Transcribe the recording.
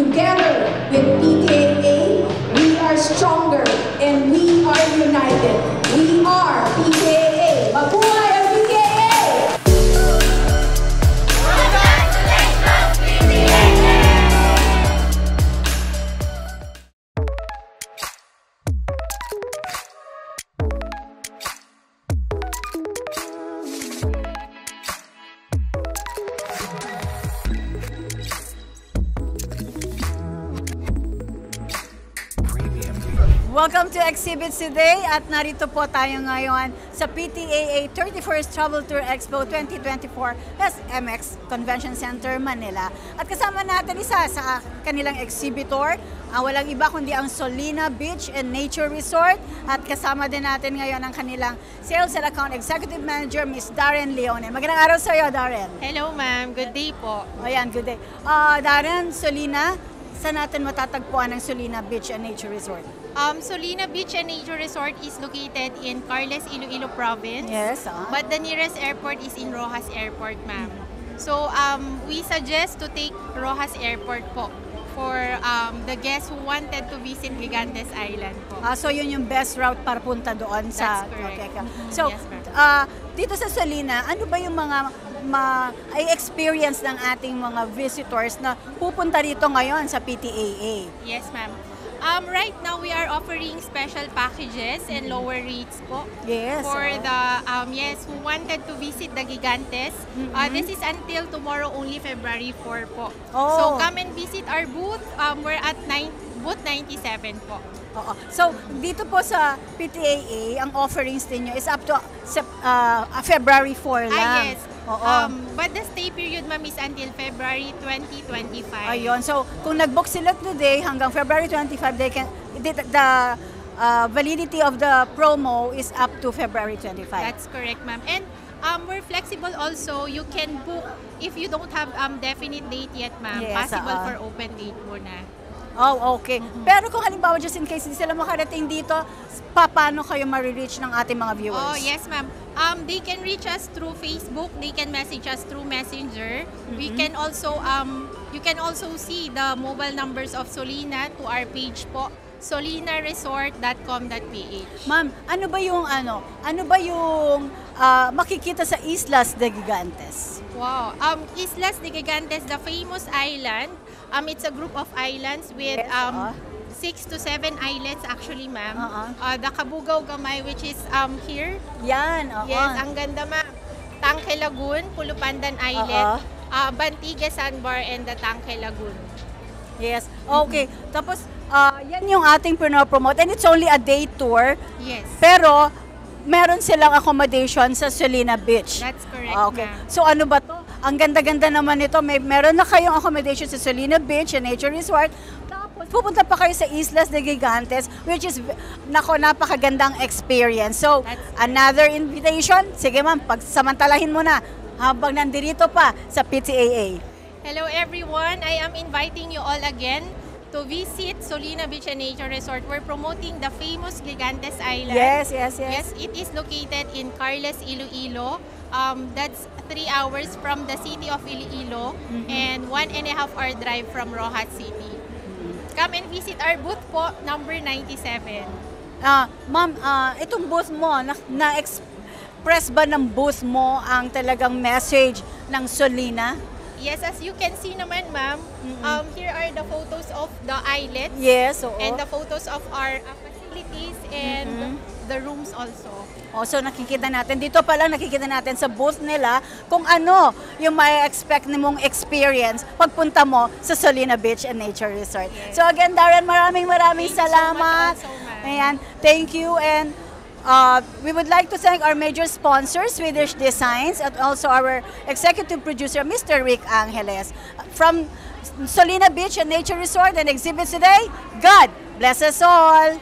Together with PTAA, we are stronger and we are united. We are PTAA. Mabuhay ang PTAA! Congratulations, PTAA! Welcome to Exhibits Today at narito po tayo ngayon sa PTAA 31st Travel Tour Expo 2024 SMX Convention Center, Manila. At kasama natin isa sa kanilang exhibitor, walang iba kundi ang Solina Beach and Nature Resort. At kasama din natin ngayon ang kanilang Sales and Account Executive Manager, Ms. Darren Leone. Magandang araw sa iyo, Darren. Hello ma'am, good day po. Ayan, good day. Darren, Solina, saan natin matatagpuan ang Solina Beach and Nature Resort? Solina Beach and Nature Resort is located in Carles, Iloilo Province. Yes. But the nearest airport is in Rojas Airport, ma'am. So we suggest to take Rojas Airport po for the guests who wanted to visit Gigantes Island po. So yun yung best route para punta doon sa... That's correct. Okay. So, yes, dito sa Solina, ano ba yung mga experience ng ating mga visitors na pupunta rito ngayon sa PTAA? Yes, ma'am. Right now, we are offering special packages and lower rates po. Yes. For the, who wanted to visit the Gigantes. This is until tomorrow, only February 4 po. Oh. So, come and visit our booth. We're at booth 97 po. Oo. So, dito po sa PTAA, ang offerings ninyo is up to February 4 lang. Yes. Oo. But the stay period, ma'am, is until February 2025. Ayun. So, kung nag-book sila today hanggang February 25, the validity of the promo is up to February 25. That's correct, ma'am. And we're flexible also. You can book if you don't have definite date yet, ma'am. Yes, Possible for open date muna. Oh, okay. Pero kung halimbawa, just in case hindi sila makarating dito, paano kayo ma-reach ng ating mga viewers? Oh, yes, ma'am. They can reach us through Facebook. They can message us through Messenger. We can also, you can also see the mobile numbers of Solina to our page po, solinaresort.com.ph. Ma'am, ano ba yung makikita sa Islas de Gigantes? Wow. Islas de Gigantes, the famous island. It's a group of islands with 6 to 7 islets actually, ma'am. The Kabugao Gamay, which is here. Yan, Yes, ang ganda, ma'am. Tangke Lagoon, Pulupandan Islet, Bantiga Sandbar, and the Tangke Lagoon. Yes, okay. Tapos, yan yung ating pinopromote. And it's only a day tour. Yes. Pero, meron silang accommodation sa Solina Beach. That's correct, okay. ma'am. So, ano ba to? Ang ganda-ganda naman nito. Meron na kayong accommodation sa Solina Beach and Nature Resort. Tapos, pupunta pa kayo sa Islas de Gigantes, which is, napakagandang experience. So, another invitation. Sige ma'am, pagsamantalahin mo na habang nandirito pa sa PTAA. Hello everyone. I am inviting you all again to visit Solina Beach and Nature Resort. We're promoting the famous Gigantes Island. Yes. Yes, it is located in Carles, Iloilo. That's 3 hours from the city of Iloilo and 1.5 hour drive from Rojas City. Come and visit our booth po, number 97. Ma'am, itong booth mo, na-express ba ng booth mo ang talagang message ng Solina? Yes, as you can see naman, ma'am, here are the photos of the islets. Yes, oo. And the photos of our facilities and the rooms also. So nakikita natin, dito pa lang nakikita natin sa booth nila kung ano yung mai-expect mong experience pagpunta mo sa Solina Beach and Nature Resort. Yes. So again, Darren, maraming salamat. So much also, Ayan, thank you, and we would like to thank our major sponsors, Swedish Designs, and also our executive producer, Mr. Rick Angeles. From Solina Beach and Nature Resort and Exhibits Today, God bless us all!